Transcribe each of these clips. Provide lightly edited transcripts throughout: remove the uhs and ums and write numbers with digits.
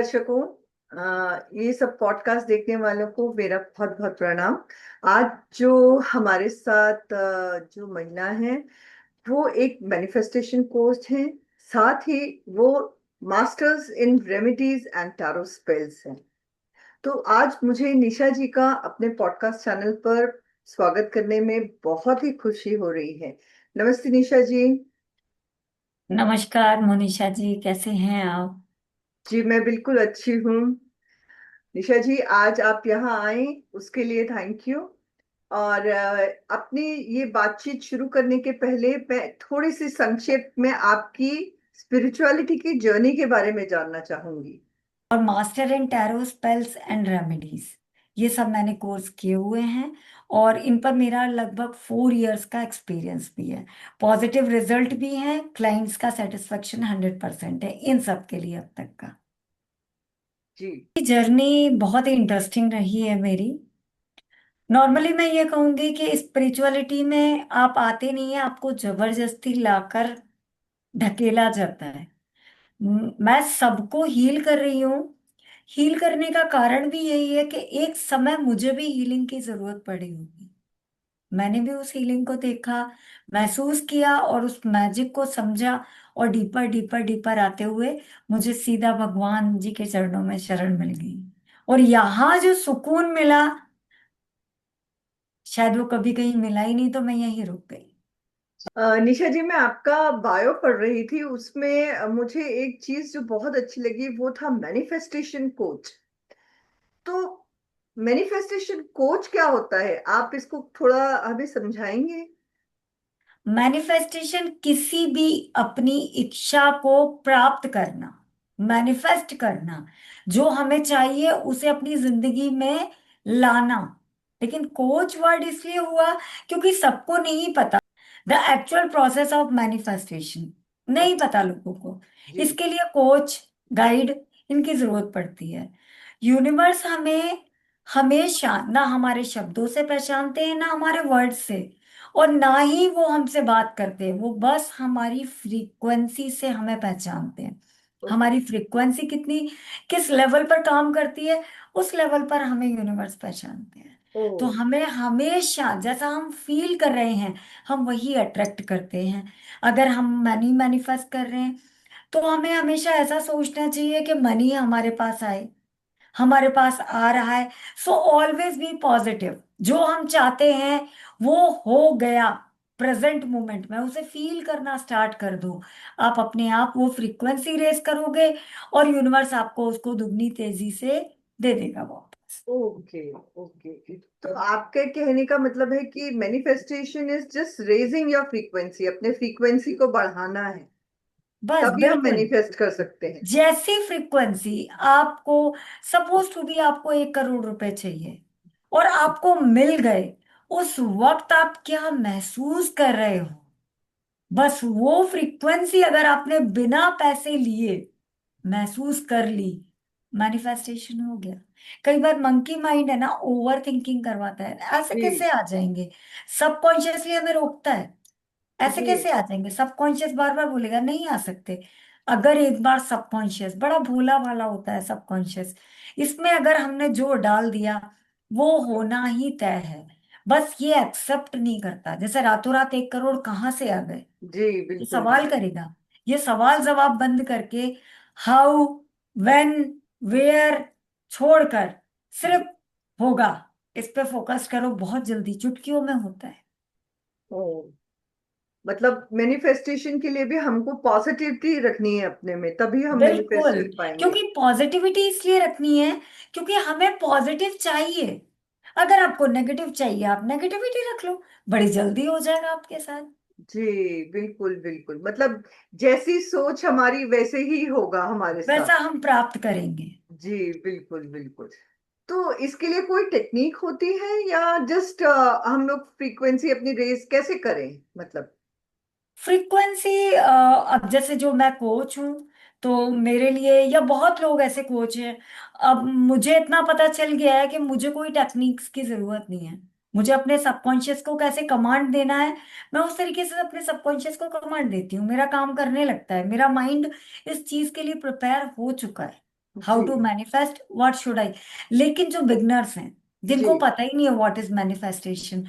दर्शकों, ये सब पॉडकास्ट देखने वालों को मेरा बहुत बहुत प्रणाम। आज जो हमारे साथ जो महिला है वो एक मैनिफेस्टेशन कोच है। साथ ही वो masters in remedies and tarot spells हैं। तो आज मुझे निशा जी का अपने पॉडकास्ट चैनल पर स्वागत करने में बहुत ही खुशी हो रही है। नमस्ते निशा जी। नमस्कार मोनिशा जी, कैसे हैं आप? जी मैं बिल्कुल अच्छी हूँ। निशा जी, आज आप यहाँ आए उसके लिए थैंक यू। और अपनी ये बातचीत शुरू करने के पहले मैं थोड़ी सी संक्षेप में आपकी स्पिरिचुअलिटी की जर्नी के बारे में जानना चाहूंगी। और master in tarot spells and remedies, ये सब मैंने कोर्स किए हुए हैं। और इन पर मेरा लगभग 4 इयर्स का एक्सपीरियंस भी है। पॉजिटिव रिजल्ट भी है, क्लाइंट्स का सेटिस्फेक्शन 100% है इन सब के लिए अब तक का। जी। जर्नी बहुत ही इंटरेस्टिंग रही है मेरी। नॉर्मली मैं ये कहूंगी कि स्पिरिचुअलिटी में आप आते नहीं है, आपको जबरदस्ती लाकर ढकेला जाता है। मैं सबको हील कर रही हूँ। हील करने का कारण भी यही है कि एक समय मुझे भी हीलिंग की जरूरत पड़ी होगी। मैंने भी उस हीलिंग को देखा, महसूस किया और उस मैजिक को समझा। और डीपर डीपर डीपर आते हुए मुझे सीधा भगवान जी के चरणों में शरण मिल गई। और यहाँ जो सुकून मिला, शायद वो कभी कहीं मिला ही नहीं, तो मैं यहीं रुक गई। निशा जी, मैं आपका बायो पढ़ रही थी, उसमें मुझे एक चीज जो बहुत अच्छी लगी वो था मैनिफेस्टेशन कोच। तो मैनिफेस्टेशन कोच क्या होता है, आप इसको थोड़ा हमें समझाएंगे? मैनिफेस्टेशन किसी भी अपनी इच्छा को प्राप्त करना, मैनिफेस्ट करना, जो हमें चाहिए उसे अपनी जिंदगी में लाना। लेकिन कोच वर्ड इसलिए हुआ क्योंकि सबको नहीं पता the actual process of manifestation, नहीं पता लोगों को। जी। इसके लिए कोच, गाइड, इनकी जरूरत पड़ती है। यूनिवर्स हमें हमेशा ना हमारे शब्दों से पहचानते हैं, ना हमारे वर्ड से, और ना ही वो हमसे बात करते हैं। वो बस हमारी फ्रीक्वेंसी से हमें पहचानते हैं। हमारी फ्रीक्वेंसी कितनी, किस लेवल पर काम करती है, उस लेवल पर हमें यूनिवर्स पहचानते हैं। ओ। तो हमें हमेशा जैसा हम फील कर रहे हैं, हम वही अट्रैक्ट करते हैं। अगर हम मनी मैनिफेस्ट कर रहे हैं, तो हमें हमेशा ऐसा सोचना चाहिए कि मनी हमारे पास आए, हमारे पास आ रहा है। So always be positive. जो हम चाहते हैं वो हो गया, प्रेजेंट मोमेंट में उसे फील करना स्टार्ट कर दो। आप अपने आप वो फ्रीक्वेंसी रेस करोगे और यूनिवर्स आपको उसको दुगनी तेजी से दे देगा वापस। ओके। ओके, तो आपके कहने का मतलब है कि manifestation is just raising your frequency, अपने फ्रीक्वेंसी को बढ़ाना है, बस तभी हम बिल्कुल। मैनिफेस्ट कर सकते हैं। जैसी फ्रीक्वेंसी आपको, सपोज टू बी आपको 1 करोड़ रुपए चाहिए और आपको मिल गए, उस वक्त आप क्या महसूस कर रहे हो, बस वो फ्रीक्वेंसी अगर आपने बिना पैसे लिए महसूस कर ली, मैनिफेस्टेशन हो गया। कई बार मंकी माइंड है ना, ओवर थिंकिंग करवाता है, ऐसे जी। कैसे आ जाएंगे, सबकॉन्शियसली हमें रोकता है। ऐसे जी। कैसे आ जाएंगे, सबकॉन्शियस बार बार बोलेगा नहीं आ सकते। अगर एक बार सबकॉन्शियस बड़ा भोला भाला होता है, सबकॉन्शियस, इसमें अगर हमने जोर डाल दिया, वो होना ही तय है। बस ये एक्सेप्ट नहीं करता। जैसे रातों रात 1 करोड़ कहाँ से आ गए, जी ये बिल्कुल सवाल बिल्कुल। करेगा। ये सवाल जवाब बंद करके, हाउ, व्हेन, वेयर छोड़कर जी। सिर्फ होगा, इस पे फोकस करो। बहुत जल्दी चुटकियों में होता है। ओ, मतलब मैनिफेस्टेशन के लिए भी हमको पॉजिटिविटी रखनी है अपने में, तभी हम मैनिफेस्ट बिल्कुल। कर पाएंगे। क्योंकि पॉजिटिविटी इसलिए रखनी है क्योंकि हमें पॉजिटिव चाहिए। अगर आपको नेगेटिव चाहिए, आप नेगेटिविटी रख लो, बड़ी जल्दी हो जाएगा आपके साथ। जी बिल्कुल बिल्कुल, मतलब जैसी सोच हमारी वैसे ही होगा हमारे साथ। वैसा हम प्राप्त करेंगे। जी बिल्कुल बिल्कुल। तो इसके लिए कोई टेक्निक होती है या जस्ट हम लोग फ्रीक्वेंसी अपनी रेस कैसे करें, मतलब? फ्रीक्वेंसी, अब जैसे जो मैं कोच हूँ, तो मेरे लिए, या बहुत लोग ऐसे कोच हैं, अब मुझे इतना पता चल गया है कि मुझे कोई टेक्निक्स की जरूरत नहीं है। मुझे अपने सबकॉन्शियस को कैसे कमांड देना है, मैं उस तरीके से अपने सबकॉन्शियस को कमांड देती हूँ। मेरा काम करने लगता है, मेरा माइंड इस चीज के लिए प्रिपेयर हो चुका है। हाउ जी to manifest, what should I. लेकिन जो बिगनर्स हैं, जी। जिनको पता ही नहीं है व्हाट इज मैनिफेस्टेशन,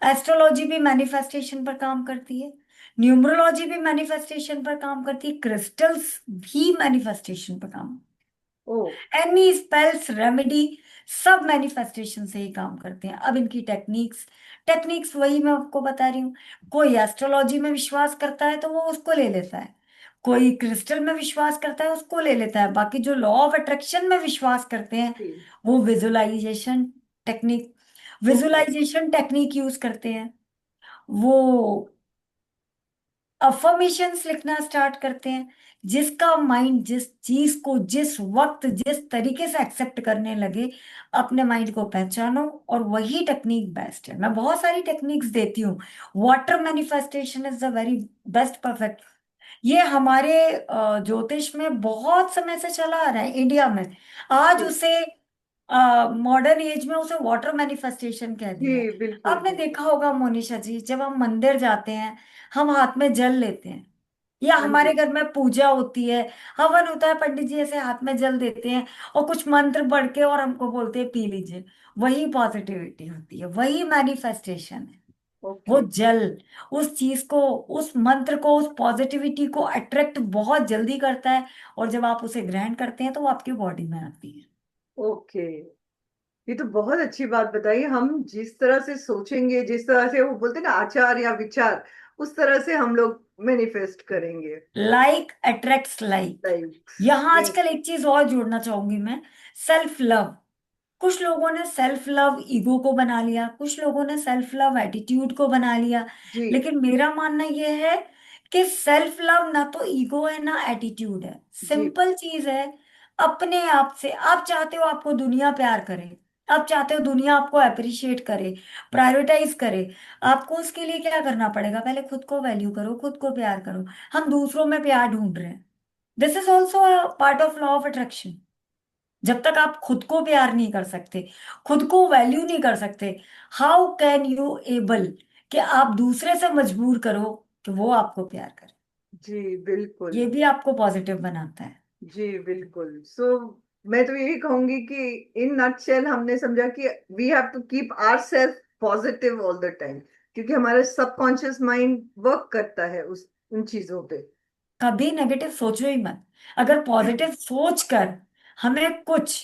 एस्ट्रोलॉजी भी मैनिफेस्टेशन पर काम करती है, न्यूमरोलॉजी भी मैनिफेस्टेशन पर काम करती है, क्रिस्टल्स भी मैनिफेस्टेशन पर काम, ओ। एनी स्पेल्स रेमेडी सब मैनिफेस्टेशन से ही काम करते हैं। अब इनकी टेक्निक्स, टेक्निक्स वही मैं आपको बता रही हूँ। कोई एस्ट्रोलॉजी में विश्वास करता है तो वो उसको ले लेता है, कोई क्रिस्टल में विश्वास करता है उसको ले लेता है, बाकी जो लॉ ऑफ अट्रैक्शन में विश्वास करते हैं जी। वो visualization technique, okay. Visualization technique use करते हैं। वो अफर्मेशंस लिखना स्टार्ट करते हैं। जिसका माइंड जिस चीज को जिस वक्त जिस तरीके से एक्सेप्ट करने लगे, अपने माइंड को पहचानो, और वही टेक्निक बेस्ट है। मैं बहुत सारी टेक्निक्स देती हूँ। Water manifestation is the very best perfect. ये हमारे ज्योतिष में बहुत समय से चला आ रहा है इंडिया में। आज जी उसे मॉडर्न एज में उसे वाटर मैनिफेस्टेशन कह जी दिया है। बिल्कुल आपने बिल्कुल। देखा होगा मोनिशा जी, जब हम मंदिर जाते हैं, हम हाथ में जल लेते हैं, या हाँ हमारे जी। घर में पूजा होती है, हवन होता है, पंडित जी ऐसे हाथ में जल देते हैं और कुछ मंत्र पढ़ के और हमको बोलते हैं पी लीजिए। वही पॉजिटिविटी होती है, वही मैनिफेस्टेशन है। वो ओके। जल उस चीज को, उस मंत्र को, उस पॉजिटिविटी को अट्रैक्ट बहुत जल्दी करता है, और जब आप उसे ग्रहण करते हैं तो वो आपकी बॉडी में आती है। ओके। ये तो बहुत अच्छी बात बताई। हम जिस तरह से सोचेंगे, जिस तरह से वो बोलते हैं ना आचार या विचार, उस तरह से हम लोग मैनिफेस्ट करेंगे। Like attracts like. लाइक। यहाँ आजकल एक चीज और जोड़ना चाहूंगी मैं, सेल्फ लव। कुछ लोगों ने सेल्फ लव ईगो को बना लिया, कुछ लोगों ने सेल्फ लव एटीट्यूड को बना लिया। जी लेकिन मेरा मानना यह है कि सेल्फ लव ना तो ईगो है ना एटीट्यूड है, जी सिंपल चीज है। अपने आप से आप चाहते हो आपको दुनिया प्यार करे, आप चाहते हो दुनिया आपको अप्रिशिएट करे, प्रायोरिटाइज करे, आपको उसके लिए क्या करना पड़ेगा? पहले खुद को वैल्यू करो, खुद को प्यार करो। हम दूसरों में प्यार ढूंढ रहे हैं। This is also part of law of attraction. जब तक आप खुद को प्यार नहीं कर सकते, खुद को वैल्यू नहीं कर सकते, हाउ कैन यू एबल कि आप दूसरे से मजबूर करो कि वो आपको प्यार करे। जी बिल्कुल। ये भी आपको पॉजिटिव बनाता है। जी बिल्कुल। सो मैं तो यही कहूंगी कि इन नटशेल हमने समझा कि we have to keep our self positive all the time, क्योंकि हमारा सबकॉन्शियस माइंड वर्क करता है उस उन चीजों पे। कभी नेगेटिव सोचो ही मत। अगर पॉजिटिव सोच कर हमें कुछ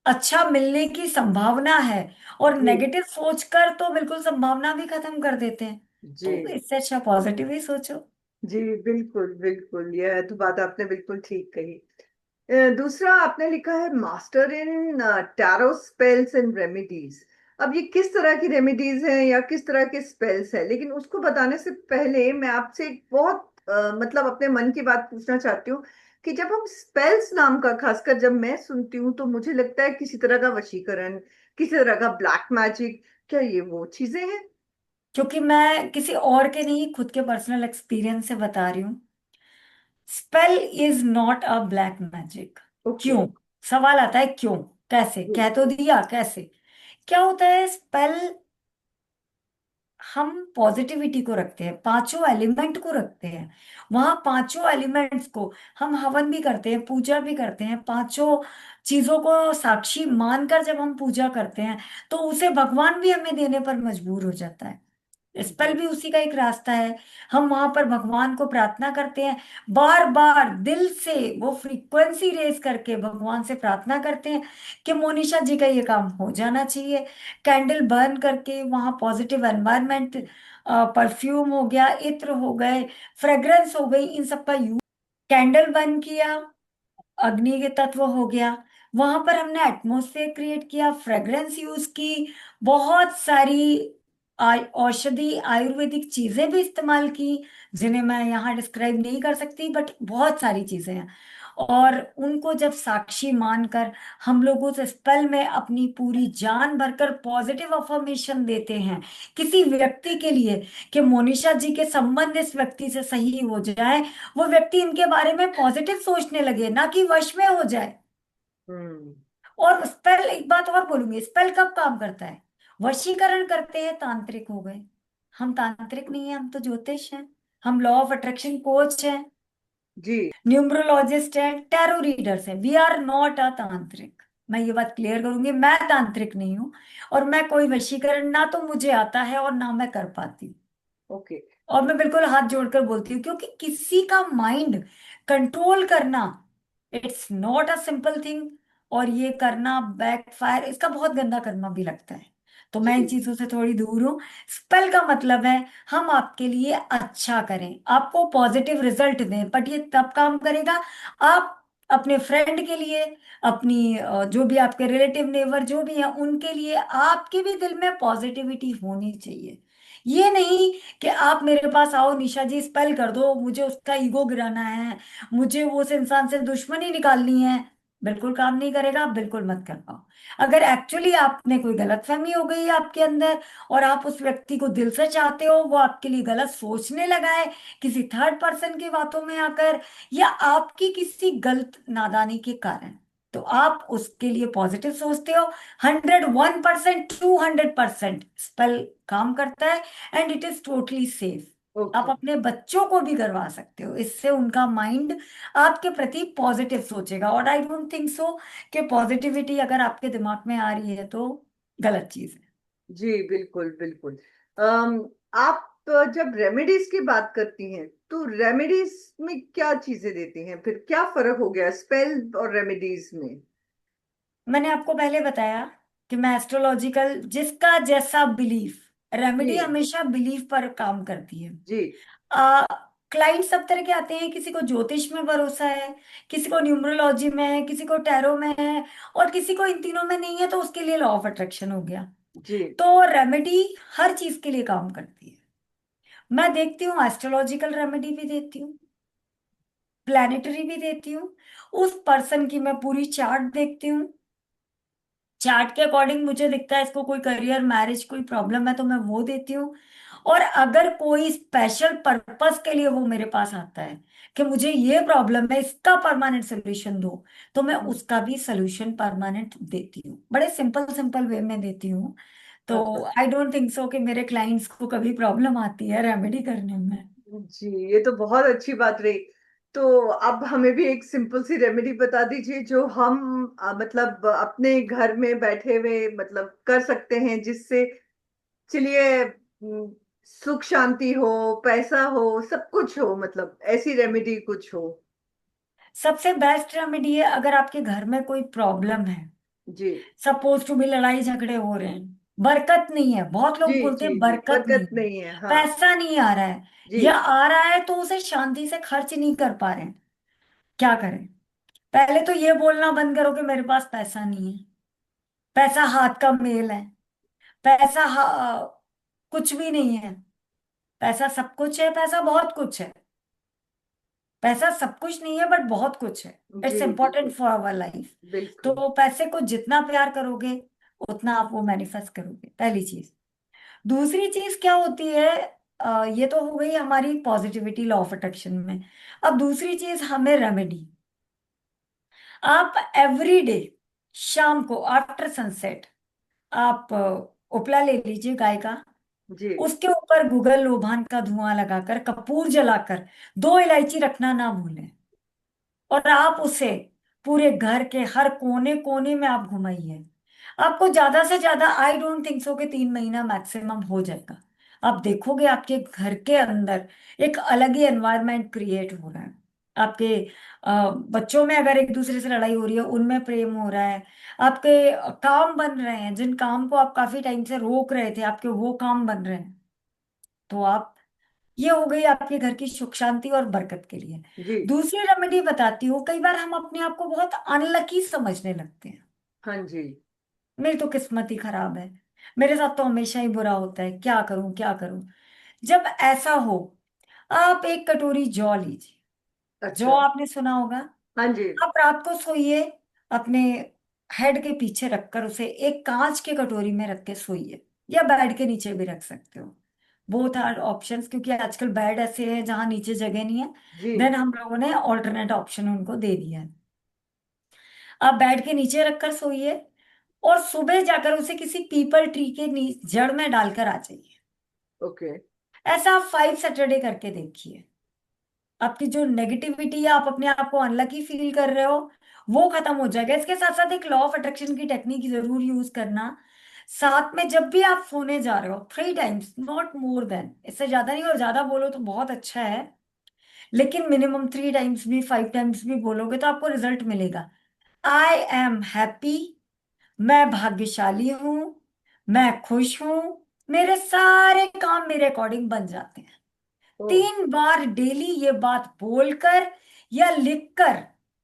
अच्छा मिलने की संभावना है, और जी नेगेटिव सोचकर तो बिल्कुल संभावना भी खत्म कर देते हैं, जी तो इससे अच्छा पॉजिटिव ही सोचो। जी बिल्कुल बिल्कुल। यह तो बात आपने बिल्कुल ठीक कही। दूसरा आपने लिखा है master in tarot spells and remedies. अब ये किस तरह की रेमेडीज हैं या किस तरह के स्पेल्स हैं? लेकिन उसको बताने से पहले मैं आपसे एक बहुत मतलब अपने मन की बात पूछना चाहती हूँ कि जब हम स्पेल्स नाम का, खासकर जब मैं सुनती हूँ, तो मुझे लगता है किसी तरह का वशीकरण, किसी तरह का ब्लैक मैजिक। क्या ये वो चीजें हैं? क्योंकि मैं किसी और के नहीं, खुद के पर्सनल एक्सपीरियंस से बता रही हूँ। Spell is not a black magic. Okay. क्यों? सवाल आता है क्यों, कैसे, जी कह तो दिया कैसे। क्या होता है स्पेल, हम पॉजिटिविटी को रखते हैं, पांचों एलिमेंट को रखते हैं, वहां पांचों एलिमेंट्स को हम हवन भी करते हैं, पूजा भी करते हैं, पांचों चीजों को साक्षी मानकर जब हम पूजा करते हैं, तो उसे भगवान भी हमें देने पर मजबूर हो जाता है। स्पेल जी भी उसी का एक रास्ता है। हम वहां पर भगवान को प्रार्थना करते हैं, बार बार दिल से वो फ्रीक्वेंसी रेज करके भगवान से प्रार्थना करते हैं कि मोनिशा जी का ये काम हो जाना चाहिए। कैंडल बर्न करके वहां पॉजिटिव एनवायरनमेंट, परफ्यूम हो गया, इत्र हो गए, फ्रेग्रेंस हो गई, इन सब का यूज, कैंडल बर्न किया, अग्नि के तत्व हो गया, वहां पर हमने एटमॉस्फेयर क्रिएट किया, फ्रेग्रेंस यूज की, बहुत सारी औषधि आयुर्वेदिक चीजें भी इस्तेमाल की, जिन्हें मैं यहाँ डिस्क्राइब नहीं कर सकती, बट बहुत सारी चीजें हैं। और उनको जब साक्षी मानकर हम लोग उस स्पेल में अपनी पूरी जान भरकर पॉजिटिव अफर्मेशन देते हैं किसी व्यक्ति के लिए कि मोनिशा जी के संबंध इस व्यक्ति से सही हो जाए, वो व्यक्ति इनके बारे में पॉजिटिव सोचने लगे, ना कि वश में हो जाए। हम्म। और स्पेल, एक बात और बोलूंगी, स्पेल कब काम करता है? वशीकरण करते हैं तांत्रिक हो गए। हम तांत्रिक नहीं है, हम तो ज्योतिष हैं, हम लॉ ऑफ अट्रैक्शन कोच हैं। जी। न्यूमरोलॉजिस्ट हैं, टैरो रीडर्स हैं। वी आर नॉट अ तांत्रिक। मैं ये बात क्लियर करूंगी, मैं तांत्रिक नहीं हूं। और मैं कोई वशीकरण ना तो मुझे आता है और ना मैं कर पाती हूँ। ओके। और मैं बिल्कुल हाथ जोड़कर बोलती हूँ, क्योंकि किसी का माइंड कंट्रोल करना, it's not a simple thing. और ये करना बैकफायर, इसका बहुत गंदा कर्मा भी लगता है। तो मैं इन जी। चीजों से थोड़ी दूर हूँ। स्पेल का मतलब है हम आपके लिए अच्छा करें, आपको पॉजिटिव रिजल्ट दें, बट ये तब काम करेगा आप अपने फ्रेंड के लिए, अपनी जो भी आपके रिलेटिव नेबर जो भी हैं उनके लिए, आपके भी दिल में पॉजिटिविटी होनी चाहिए। ये नहीं कि आप मेरे पास आओ निशा जी स्पेल कर दो, मुझे उसका ईगो गिराना है, मुझे वो उस इंसान से दुश्मनी निकालनी है। बिल्कुल काम नहीं करेगा, आप बिल्कुल मत कर पाओ। अगर एक्चुअली आपने कोई गलतफहमी हो गई है आपके अंदर, और आप उस व्यक्ति को दिल से चाहते हो, वो आपके लिए गलत सोचने लगा है किसी थर्ड पर्सन की बातों में आकर, या आपकी किसी गलत नादानी के कारण, तो आप उसके लिए पॉजिटिव सोचते हो। 101%, 200% स्पेल काम करता है। And it is totally safe. आप ओके। अपने बच्चों को भी करवा सकते हो, इससे उनका माइंड आपके प्रति पॉजिटिव सोचेगा। और आई डोंट थिंक सो कि पॉजिटिविटी अगर आपके दिमाग में आ रही है तो गलत चीज है। जी बिल्कुल बिल्कुल। आप जब रेमेडीज की बात करती हैं तो रेमेडीज में क्या चीजें देती हैं, फिर क्या फर्क हो गया स्पेल और रेमेडीज में? मैंने आपको पहले बताया कि मैं एस्ट्रोलॉजिकल, जिसका जैसा बिलीफ, रेमेडी जी। हमेशा बिलीफ पर काम करती है। जी। आ क्लाइंट सब तरह के आते हैं, किसी को ज्योतिष में भरोसा है, किसी को न्यूमरोलॉजी में है, किसी को टैरो में है, और किसी को इन तीनों में नहीं है, तो उसके लिए लॉ ऑफ अट्रैक्शन हो गया। जी। तो रेमेडी हर चीज के लिए काम करती है। मैं देखती हूँ, एस्ट्रोलॉजिकल रेमेडी भी देती हूँ, प्लानिटरी भी देती हूँ। उस पर्सन की मैं पूरी चार्ट देखती हूँ। चार्ट के अकॉर्डिंग मुझे दिखता है इसको कोई करियर मैरिज कोई प्रॉब्लम है, तो मैं वो देती हूँ। और अगर कोई स्पेशल पर्पस के लिए वो मेरे पास आता है कि मुझे ये प्रॉब्लम है, इसका परमानेंट सोल्यूशन दो, तो मैं हम्म। उसका भी सोल्यूशन परमानेंट देती हूँ, बड़े सिंपल सिंपल वे में देती हूँ। तो अच्छा। आई डोंट थिंक सो कि मेरे क्लाइंट्स को कभी प्रॉब्लम आती है रेमेडी करने में। जी, ये तो बहुत अच्छी बात रही। तो अब हमें भी एक सिंपल सी रेमेडी बता दीजिए जो हम मतलब अपने घर में बैठे हुए मतलब कर सकते हैं, जिससे चलिए सुख शांति हो, पैसा हो, सब कुछ हो, मतलब ऐसी रेमेडी कुछ हो। सबसे बेस्ट रेमेडी है, अगर आपके घर में कोई प्रॉब्लम है, जी। सपोज टू भी लड़ाई झगड़े हो रहे हैं, बरकत नहीं है, बहुत जी। लोग बोलते जी। हैं जी, बरकत नहीं बरकत है, नहीं है, हाँ। पैसा नहीं आ रहा है, जी। या आ रहा है तो उसे शांति से खर्च नहीं कर पा रहे हैं, क्या करें? पहले तो ये बोलना बंद करो कि मेरे पास पैसा नहीं है। पैसा हाथ का मेल है। पैसा कुछ भी नहीं है। पैसा सब कुछ है, पैसा बहुत कुछ है। पैसा सब कुछ नहीं है बट बहुत कुछ है। जी इट्स इम्पोर्टेंट बिल्कुल फॉर आवर लाइफ। बिल्कुल। तो पैसे को जितना प्यार करोगे उतना आप वो मैनिफेस्ट करोगे, पहली चीज। दूसरी चीज क्या होती है, ये तो हो गई हमारी पॉजिटिविटी लॉ ऑफ अट्रैक्शन में। अब दूसरी चीज हमें रेमेडी। आप एवरी डे शाम को आफ्टर सनसेट आप उपला ले लीजिए गाय का, जी। उसके ऊपर गूगल लोबान का धुआं लगाकर, कपूर जलाकर, 2 इलायची रखना ना भूलें। और आप उसे पूरे घर के हर कोने कोने में आप घुमाइए। आपको ज्यादा से ज्यादा, आई डोंट थिंक सो कि 3 महीना मैक्सिमम हो जाएगा। आप देखोगे आपके घर के अंदर एक अलग ही एनवायरनमेंट क्रिएट हो रहा है। आपके बच्चों में अगर एक दूसरे से लड़ाई हो रही है, उनमें प्रेम हो रहा है। आपके काम बन रहे हैं, जिन काम को आप काफी टाइम से रोक रहे थे, आपके वो काम बन रहे हैं। तो आप, ये हो गई आपके घर की सुख शांति और बरकत के लिए। जी। दूसरी रेमेडी बताती हूँ, कई बार हम अपने आप को बहुत अनलकी समझने लगते हैं। हाँ जी। मेरी तो किस्मत ही खराब है, मेरे साथ तो हमेशा ही बुरा होता है, क्या करूं क्या करूं। जब ऐसा हो, आप एक कटोरी जौ लीजिए। जौ अच्छा। आपने सुना होगा। हाँ जी। आप रात को सोइए, अपने हेड के पीछे रखकर उसे एक कांच के कटोरी में रख के सोइए, या बेड के नीचे भी रख सकते हो। बोथ आर ऑप्शंस, क्योंकि आजकल बेड ऐसे हैं जहां नीचे जगह नहीं है। जी। देन हम लोगों ने ऑल्टरनेट ऑप्शन उनको दे दिया है। आप बेड के नीचे रखकर सोइए, और सुबह जाकर उसे किसी पीपल ट्री के जड़ में डालकर आ जाइए। ओके। ऐसा आप 5 सैटरडे करके देखिए। आपकी जो नेगेटिविटी है, आप अपने आप को अनलकी फील कर रहे हो, वो खत्म हो जाएगा। इसके साथ साथ एक लॉ ऑफ अट्रैक्शन की टेक्निक जरूर यूज करना। साथ में जब भी आप सोने जा रहे हो 3 टाइम्स, नॉट मोर देन, इससे ज्यादा नहीं, और ज्यादा बोलो तो बहुत अच्छा है, लेकिन मिनिमम 3 टाइम्स भी 5 टाइम्स भी बोलोगे तो आपको रिजल्ट मिलेगा। आई एम हैप्पी, मैं भाग्यशाली हूं, मैं खुश हूं, मेरे सारे काम मेरे अकॉर्डिंग बन जाते हैं। ओ। 3 बार डेली ये बात बोलकर या लिखकर,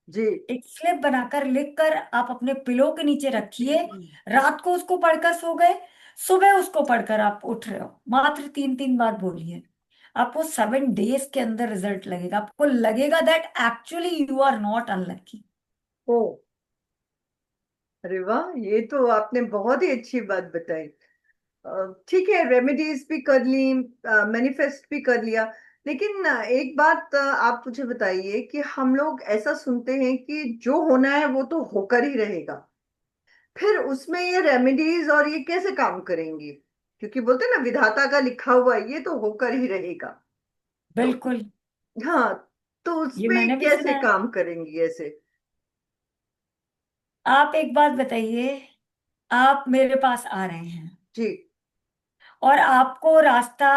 जी। एक स्लिप बनाकर लिखकर आप अपने पिलो के नीचे रखिए। हम्म। रात को उसको पढ़कर सो गए, सुबह उसको पढ़कर आप उठ रहे हो, मात्र 3 3 बार बोलिए। आपको 7 डेज के अंदर रिजल्ट लगेगा, आपको लगेगा that actually you are not unlucky. ओ। अरे वाह, ये तो आपने बहुत ही अच्छी बात बताई। ठीक है, रेमेडीज भी कर ली, मैनिफेस्ट भी कर लिया, लेकिन एक बात आप मुझे बताइए कि हम लोग ऐसा सुनते हैं कि जो होना है वो तो होकर ही रहेगा। फिर उसमें ये रेमेडीज और ये कैसे काम करेंगी? क्योंकि बोलते हैं ना, विधाता का लिखा हुआ है, ये तो होकर ही रहेगा। तो बिल्कुल, हाँ, तो ये उसमें मैंने भी सुना कैसे है। काम करेंगी ऐसे? आप एक बात बताइए, आप मेरे पास आ रहे हैं जी। और आपको रास्ता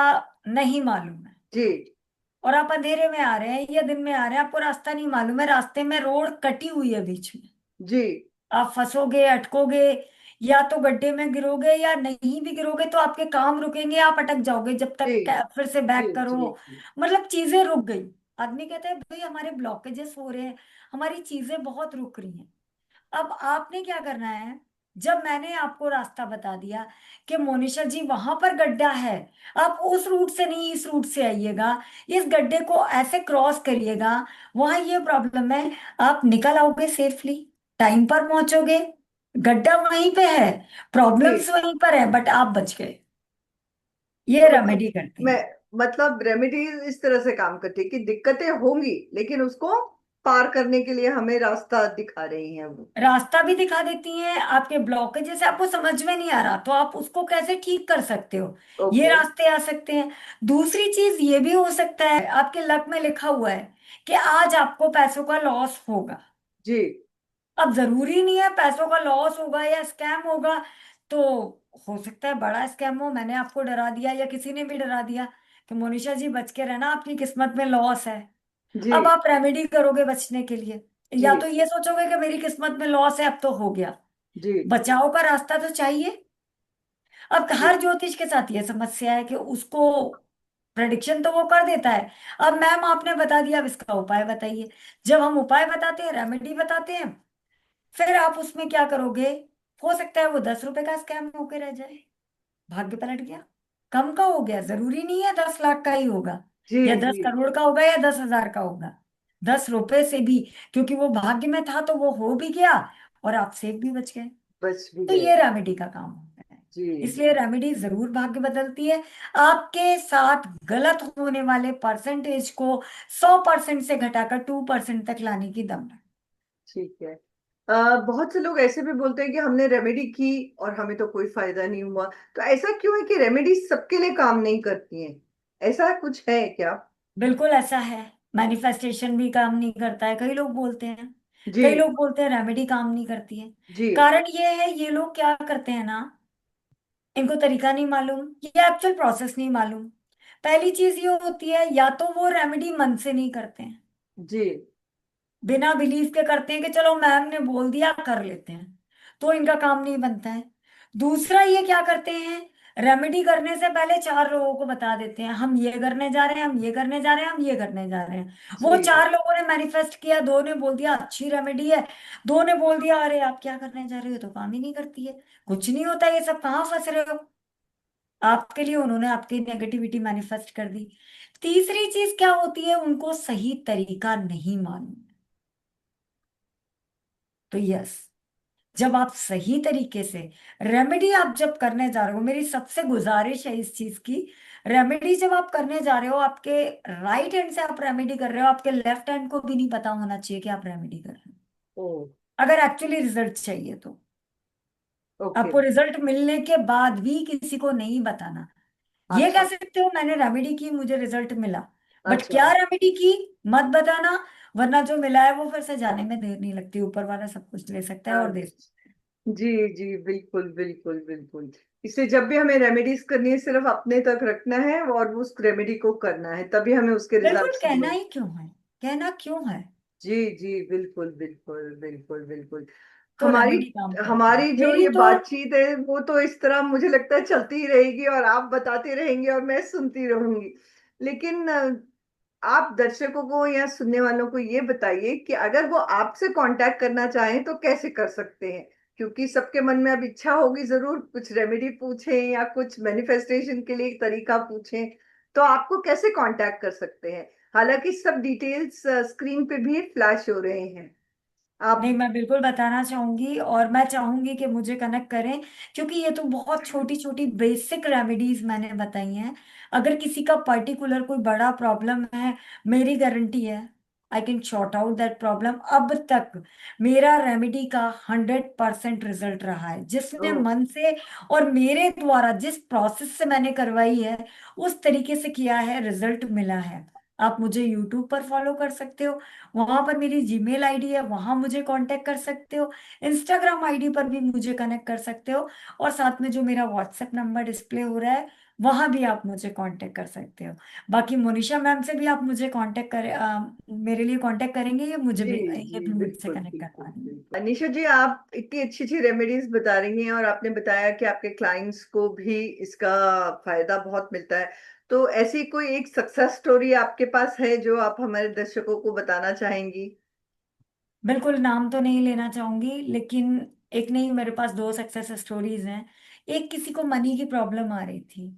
नहीं मालूम है, जी। और आप अंधेरे में आ रहे हैं या दिन में आ रहे हैं, आपको रास्ता नहीं मालूम है, रास्ते में रोड कटी हुई है बीच में, जी। आप फंसोगे, अटकोगे, या तो गड्ढे में गिरोगे, या नहीं भी गिरोगे तो आपके काम रुकेंगे, आप अटक जाओगे जब जी। तक फिर से जी। बैक जी। करो। जी। मतलब चीजें रुक गई। आदमी कहता है भाई हमारे ब्लॉकेजेस हो रहे हैं, हमारी चीजें बहुत रुक रही हैं। अब आपने क्या करना है, जब मैंने आपको रास्ता बता दिया कि मोनिशा जी वहां पर गड्ढा है, आप उस रूट से नहीं इस रूट से आइएगा, इस गड्ढे को ऐसे क्रॉस करिएगा, वहां ये प्रॉब्लम है, आप निकल आओगे सेफली, टाइम पर पहुंचोगे। गड्ढा वहीं पे है, जी। प्रॉब्लम्स वहीं पर है, बट आप बच गए। ये तो मतलब रेमेडी करती मैं है। मतलब रेमेडीज इस तरह से काम करती है कि दिक्कतें होंगी, लेकिन उसको पार करने के लिए हमें रास्ता दिखा रही हैं वो। रास्ता भी दिखा देती हैं, आपके ब्लॉकेजेस आपको समझ में नहीं आ रहा तो आप उसको कैसे ठीक कर सकते हो, ये ओके। रास्ते आ सकते हैं। दूसरी चीज ये भी हो सकता है, आपके लक में लिखा हुआ है कि आज आपको पैसों का लॉस होगा। जी। अब जरूरी नहीं है पैसों का लॉस होगा या स्कैम होगा, तो हो सकता है बड़ा स्कैम हो, मैंने आपको डरा दिया या किसी ने भी डरा दिया कि मोनिशा जी बच के रहना, आपकी किस्मत में लॉस है। जी। अब आप रेमेडी करोगे बचने के लिए, जी। या तो ये सोचोगे कि मेरी किस्मत में लॉस है अब तो हो गया। जी। बचाव का रास्ता तो चाहिए। अब जी। हर ज्योतिष के साथ ये समस्या है कि उसको प्रेडिक्शन तो वो कर देता है। अब मैम आपने बता दिया, अब इसका उपाय बताइए। जब हम उपाय बताते हैं, रेमेडी बताते हैं, फिर आप उसमें क्या करोगे, हो सकता है वो 10 रुपए का स्कैम होके रह जाए, भाग्य पलट गया, कम का हो गया, जरूरी नहीं है 10 लाख का ही होगा, जी। या दस जी। करोड़ का होगा या 10 हजार का होगा, 10 रुपए से भी, क्योंकि वो भाग्य में था तो वो हो भी गया और आप सेफ भी बच गए। बच भी तो गए। ये रेमेडी का काम होता है। जी। इसलिए रेमेडी जरूर भाग्य बदलती है। आपके साथ गलत होने वाले परसेंटेज को 100% से घटाकर 2% तक लाने की दम है। ठीक है। बहुत से लोग ऐसे भी बोलते हैं कि हमने रेमेडी की और हमें तो कोई फायदा नहीं हुआ। तो ऐसा क्यों है कि रेमेडी सबके लिए काम नहीं करती हैं? ऐसा कुछ है क्या? बिल्कुल ऐसा है। मैनिफेस्टेशन भी काम नहीं करता है, कई लोग बोलते हैं। जी। कई लोग बोलते हैं रेमेडी काम नहीं करती है। जी। कारण ये है, ये लोग क्या करते हैं ना, इनको तरीका नहीं मालूम, ये एक्चुअल प्रोसेस नहीं मालूम। पहली चीज ये होती है, या तो वो रेमेडी मन से नहीं करते हैं, जी। बिना बिलीव के करते हैं कि चलो मैम ने बोल दिया कर लेते हैं, तो इनका काम नहीं बनता है। दूसरा ये क्या करते हैं, रेमेडी करने से पहले 4 लोगों को बता देते हैं हम ये करने जा रहे हैं, हम ये करने जा रहे हैं, हम ये करने जा रहे हैं। वो जी। 4 लोगों ने मैनिफेस्ट किया, 2 ने बोल दिया अच्छी रेमेडी है, 2 ने बोल दिया अरे आप क्या करने जा रहे हो, तो काम ही नहीं करती है। कुछ नहीं होता, ये सब कहाँ फंस रहे हो, आपके लिए उन्होंने आपकी नेगेटिविटी मैनिफेस्ट कर दी। तीसरी चीज क्या होती है, उनको सही तरीका नहीं मालूम। तो यस, जब आप सही तरीके से रेमेडी आप जब करने जा रहे हो, मेरी सबसे गुजारिश है इस चीज की, रेमेडी जब आप करने जा रहे हो, आपके राइट हैंड से आप रेमेडी कर रहे हो, आपके लेफ्ट हैंड को भी नहीं पता होना चाहिए कि आप रेमेडी कर रहे हो, ओ। अगर एक्चुअली रिजल्ट चाहिए तो। ओके। आपको रिजल्ट मिलने के बाद भी किसी को नहीं बताना। ये कह अच्छा। सकते हो मैंने रेमेडी की मुझे रिजल्ट मिला, बट अच्छा। क्या रेमेडी की, मत बताना, वरना जो मिला है वो फिर से जाने में देर नहीं लगती, ऊपर वाला सब कुछ ले सकता है और दे सकता अच्छा। जी जी, बिल्कुल बिल्कुल बिल्कुल। इसलिए जब भी हमें रेमेडीज करनी है, सिर्फ अपने तक रखना है और उस रेमेडी को करना है, तभी हमें उसके है। बिल्कुल, रिजल्ट्स कहना मिलेंगे। ही क्यों है, कहना क्यों है। जी जी, बिल्कुल बिल्कुल बिल्कुल बिल्कुल। तो हमारी रेमेडी काम करती है हमारी जो मेरी ये तो। बातचीत है वो तो इस तरह मुझे लगता है चलती ही रहेगी, और आप बताते रहेंगे और मैं सुनती रहूंगी। लेकिन आप दर्शकों को या सुनने वालों को ये बताइए कि अगर वो आपसे कांटेक्ट करना चाहें तो कैसे कर सकते हैं। क्योंकि सबके मन में अब इच्छा होगी जरूर, कुछ रेमेडी पूछें या कुछ मैनिफेस्टेशन के लिए एक तरीका पूछें, तो आपको कैसे कांटेक्ट कर सकते हैं। हालांकि सब डिटेल्स स्क्रीन पे भी फ्लैश हो रहे हैं। नहीं, आप। मैं बिल्कुल बताना चाहूंगी, और मैं चाहूंगी कि मुझे कनेक्ट करें, क्योंकि ये तो बहुत छोटी छोटी बेसिक रेमेडीज मैंने बताई हैं। अगर किसी का पर्टिकुलर कोई बड़ा प्रॉब्लम है, मेरी गारंटी है I can short out that problem. अब तक मेरा रेमेडी का 100% रिजल्ट रहा है, ओ। जिसने मन से और मेरे द्वारा जिस प्रोसेस से मैंने करवाई है, उस तरीके से किया है, रिजल्ट मिला है। आप मुझे यूट्यूब पर फॉलो कर सकते हो, वहां पर मेरी जीमेल आईडी है, वहां मुझे कांटेक्ट कर सकते हो। इंस्टाग्राम आईडी पर भी मुझे कनेक्ट कर सकते हो, और साथ में जो मेरा व्हाट्सएप नंबर डिस्प्ले हो रहा है, वहां भी आप मुझे कांटेक्ट कर सकते हो। बाकी मोनिशा मैम से भी आप मुझे कांटेक्ट मेरे लिए कांटेक्ट करेंगे, जी ये जी, भी मुझसे बिल्कुल कनेक्ट बिल्कुल करवाएंगे। बिल्कुल। अनिशा जी, आप इतनी अच्छी अच्छी रेमेडीज बता रही हैं और आपने बताया कि आपके क्लाइंट्स को भी इसका फायदा बहुत मिलता है। तो ऐसी कोई एक सक्सेस स्टोरी आपके पास है जो आप हमारे दर्शकों को बताना चाहेंगी। बिल्कुल, नाम तो नहीं लेना चाहूंगी, लेकिन एक नहीं, मेरे पास दो सक्सेस स्टोरीज हैं। एक, किसी को मनी की प्रॉब्लम आ रही थी,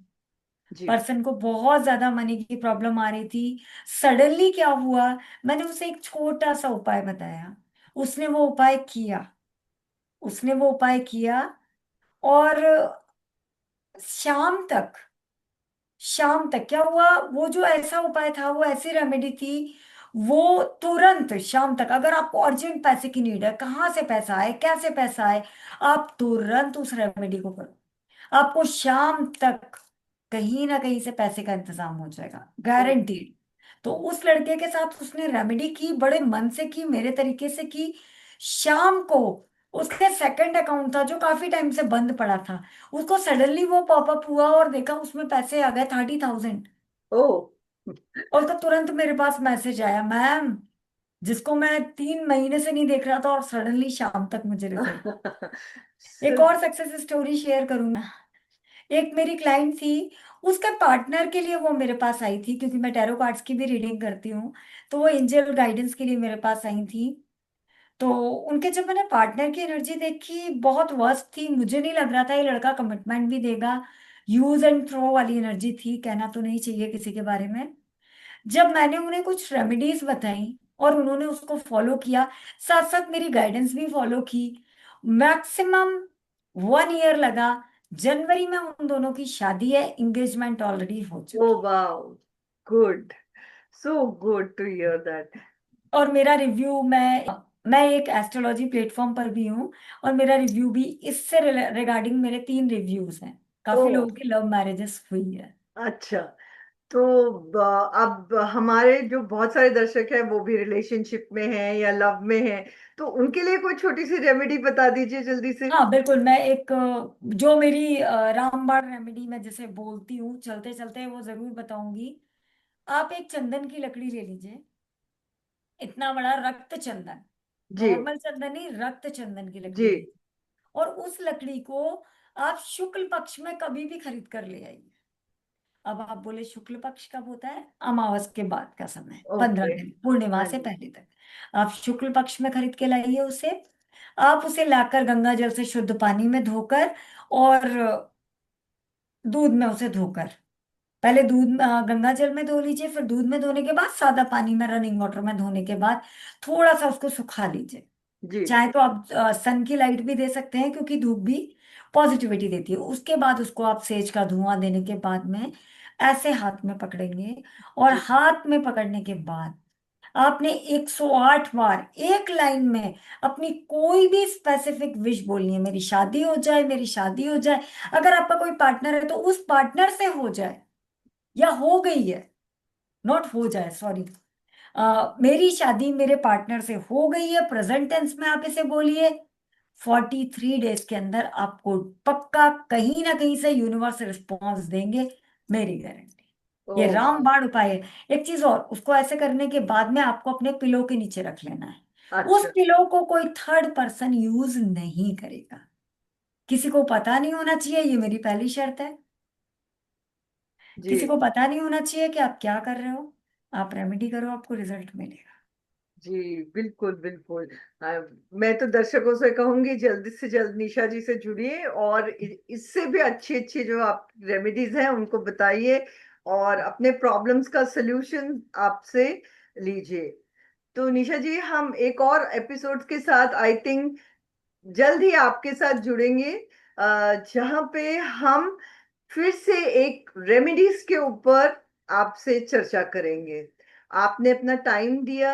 जी। पर्सन को बहुत ज्यादा मनी की प्रॉब्लम आ रही थी। सडनली क्या हुआ, मैंने उसे एक छोटा सा उपाय बताया, उसने वो उपाय किया, उसने वो उपाय किया, और शाम तक, शाम तक क्या हुआ, वो जो ऐसा उपाय था, वो ऐसी रेमेडी थी, वो तुरंत शाम तक, अगर आपको अर्जेंट पैसे की नीड है, कहाँ से पैसा आए, कैसे पैसा आए, आप तुरंत उस रेमेडी को करो, आपको शाम तक कहीं ना कहीं से पैसे का इंतजाम हो जाएगा, ओ। गारंटीड। तो उस लड़के के साथ उसने रेमेडी की, बड़े मन से की, मेरे तरीके से की। शाम को उसके सेकंड अकाउंट था जो काफी टाइम से बंद पड़ा था, उसको सडनली वो पॉपअप हुआ और देखा उसमें पैसे आ गए 30,000। ओ। और उसका तुरंत मेरे पास मैसेज आया, मैम, जिसको मैं 3 महीने से नहीं देख रहा था, और सडनली शाम तक मुझे रिजल्ट। एक स- और सक्सेस स्टोरी शेयर करूंगा। एक मेरी क्लाइंट थी, उसके पार्टनर के लिए वो मेरे पास आई थी, क्योंकि मैं टैरो कार्ड्स की भी रीडिंग करती हूँ, तो वो एंजल गाइडेंस के लिए मेरे पास आई थी। तो उनके जब मैंने पार्टनर की एनर्जी देखी, बहुत वर्स्ट थी, मुझे नहीं लग रहा था ये लड़का कमिटमेंट भी देगा। यूज एंड थ्रो वाली एनर्जी थी, कहना तो नहीं चाहिए किसी के बारे में। जब मैंने उन्हें कुछ रेमेडीज बताई और उन्होंने उसको फॉलो किया, साथ साथ मेरी गाइडेंस भी फॉलो की, मैक्सिमम 1 ईयर लगा। जनवरी में उन दोनों की शादी है, एंगेजमेंट ऑलरेडी हो ओ चुकी। Wow, good, so good to hear that. और मेरा रिव्यू, मैं एक एस्ट्रोलॉजी प्लेटफॉर्म पर भी हूँ, और मेरा रिव्यू भी इससे रिगार्डिंग मेरे 3 रिव्यूज हैं। ओ। काफी लोगों की लव मैरिजेस हुई है। अच्छा। तो अब हमारे जो बहुत सारे दर्शक हैं वो भी रिलेशनशिप में हैं या लव में हैं, तो उनके लिए कोई छोटी सी रेमेडी बता दीजिए जल्दी से। हाँ बिल्कुल, मैं एक जो मेरी रामबाण रेमेडी मैं जिसे बोलती हूँ चलते चलते, वो जरूर बताऊंगी। आप एक चंदन की लकड़ी ले लीजिए, इतना बड़ा रक्त चंदन, जी नॉर्मल चंदन नहीं, रक्त चंदन की लकड़ी जी लीजिए, और उस लकड़ी को आप शुक्ल पक्ष में कभी भी खरीद कर ले आइए। अब आप बोले शुक्ल पक्ष कब होता है, अमावस के बाद का समय, ओके। 15 दिन, पूर्णिमा हाँ से जी। पहले तक। आप शुक्ल पक्ष में खरीद के लाइए उसे। आप उसे लाकर गंगा जल से शुद्ध पानी में धोकर, और दूध में उसे धोकर, पहले गंगा जल में धो लीजिए, फिर दूध में धोने के बाद, सादा पानी में रनिंग वाटर में धोने के बाद थोड़ा सा उसको सुखा लीजिए। जी चाहे तो आप सन की लाइट भी दे सकते हैं, क्योंकि धूप भी पॉजिटिविटी देती है। उसके बाद उसको आप सेज का धुआं देने के बाद में ऐसे हाथ में पकड़ेंगे, और जी हाथ में पकड़ने के बाद आपने 108 बार एक लाइन में अपनी कोई भी स्पेसिफिक विश बोलनी है, मेरी शादी हो जाए, मेरी शादी हो जाए। अगर आपका कोई पार्टनर है तो उस पार्टनर से हो जाए, या हो गई है, नॉट हो जाए, सॉरी, मेरी शादी मेरे पार्टनर से हो गई है, प्रेजेंट टेंस में आप इसे बोलिए, 43 डेज के अंदर आपको पक्का कहीं ना कहीं से यूनिवर्स रिस्पॉन्स देंगे, मेरी गारंटी। ओ। ये रामबाण उपाय है। एक चीज और, उसको ऐसे करने के बाद में आपको अपने पिलो के नीचे रख लेना है। उस अच्छा। पिलो को कोई थर्ड पर्सन यूज नहीं करेगा, किसी को पता नहीं होना चाहिए, ये मेरी पहली शर्त है। जी किसी को पता नहीं होना चाहिए कि आप क्या कर रहे हो। आप रेमेडी करो, आपको रिजल्ट मिलेगा। जी, बिल्कुल बिल्कुल। मैं तो दर्शकों से कहूंगी जल्दी से जल्द निशा जी से जुड़िए और इससे भी अच्छी अच्छी जो आप रेमेडीज हैं उनको बताइए और अपने प्रॉब्लम्स का सलूशन आपसे लीजिए। तो निशा जी, हम एक और एपिसोड के साथ आई थिंक जल्द ही आपके साथ जुड़ेंगे, जहां पे हम फिर से एक रेमेडीज के ऊपर आपसे चर्चा करेंगे। आपने अपना टाइम दिया,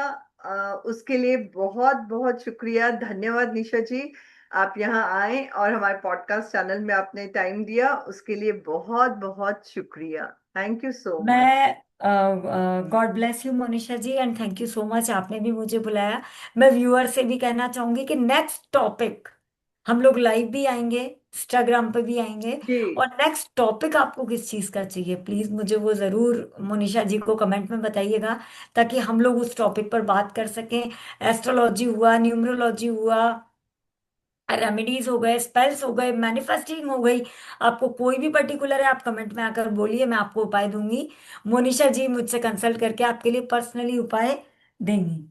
उसके लिए बहुत बहुत शुक्रिया, धन्यवाद निशा जी। आप यहाँ आए और हमारे पॉडकास्ट चैनल में आपने टाइम दिया, उसके लिए बहुत बहुत शुक्रिया। Thank you so much. मैं God bless you Monisha ji, and thank you so much, आपने भी मुझे बुलाया। मैं व्यूअर से भी कहना चाहूंगी कि नेक्स्ट टॉपिक हम लोग लाइव भी आएंगे, इंस्टाग्राम पे भी आएंगे। जी। और नेक्स्ट टॉपिक आपको किस चीज का चाहिए, प्लीज मुझे वो जरूर मोनिशा जी को कमेंट में बताइएगा, ताकि हम लोग उस टॉपिक पर बात कर सकें। एस्ट्रोलॉजी हुआ, न्यूमरोलॉजी हुआ, रेमेडीज हो गए, स्पेल्स हो गए, मैनिफेस्टिंग हो गई, आपको कोई भी पर्टिकुलर है आप कमेंट में आकर बोलिए, मैं आपको उपाय दूंगी। मोनिशा जी मुझसे कंसल्ट करके आपके लिए पर्सनली उपाय देंगी।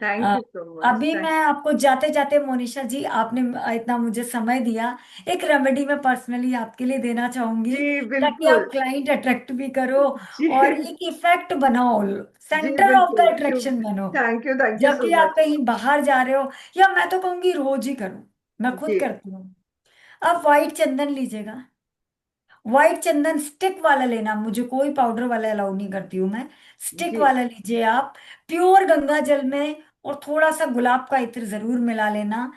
Thank a, you so much. अभी मैं आपको जाते जाते, मोनिशा जी आपने इतना मुझे समय दिया, एक रेमेडी मैं पर्सनली आपके लिए देना चाहूंगी, जी ताकि बिल्कुल। आप क्लाइंट अट्रैक्ट भी करो जी। और एक इफेक्ट बनाओ, जी सेंटर ऑफ द बिल्कुल, क्यों। अट्रैक्शन बनो। थैंक यू जब सो भी आप मच। कहीं बाहर जा रहे हो, या मैं तो कहूंगी रोज ही करो, मैं खुद जी करती हूँ। आप वाइट चंदन लीजिएगा, व्हाइट चंदन स्टिक वाला लेना, मुझे कोई पाउडर वाला अलाउ नहीं करती हूँ मैं, स्टिक जी। वाला लीजिए आप। प्योर गंगा जल में और थोड़ा सा गुलाब का इत्र जरूर मिला लेना,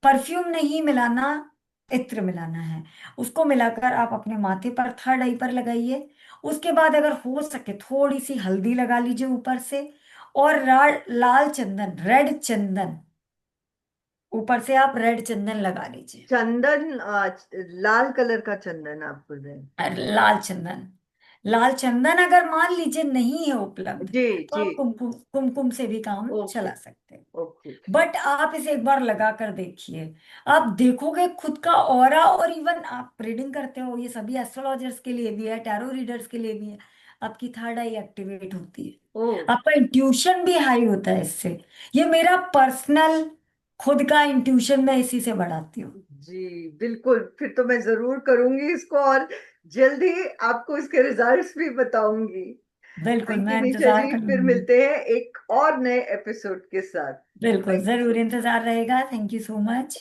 परफ्यूम नहीं मिलाना, इत्र मिलाना है। उसको मिलाकर आप अपने माथे पर, थर्ड आई पर लगाइए। उसके बाद अगर हो सके थोड़ी सी हल्दी लगा लीजिए ऊपर से, और लाल चंदन, रेड चंदन, ऊपर से आप रेड चंदन लगा लीजिए। चंदन, लाल कलर का चंदन आप बोल रहे हैं? लाल चंदन, लाल चंदन अगर मान लीजिए नहीं है उपलब्ध, जी तो जी। आप कुमकुम कुमकुम से भी काम ओके। चला सकते हैं। ओके। बट आप इसे एक बार लगा कर देखिए, आप देखोगे खुद का ऑरा, और इवन आप रीडिंग करते हो, ये सभी एस्ट्रोलॉजर्स के लिए भी है, टैरो रीडर्स के लिए भी है, आपकी थर्ड आई एक्टिवेट होती है, ओ। आपका इंट्यूशन भी हाई होता है इससे। ये मेरा पर्सनल खुद का इंट्यूशन मैं इसी से बढ़ाती हूँ। जी बिल्कुल, फिर तो मैं जरूर करूंगी इसको और जल्दी आपको इसके रिजल्ट्स भी बताऊंगी। बिल्कुल, थैंक यू मैं निशा इंतजार जी, फिर करूंगी। मिलते हैं एक और नए एपिसोड के साथ। बिल्कुल, थैंक जरूर यू। इंतजार रहेगा। Thank you so much.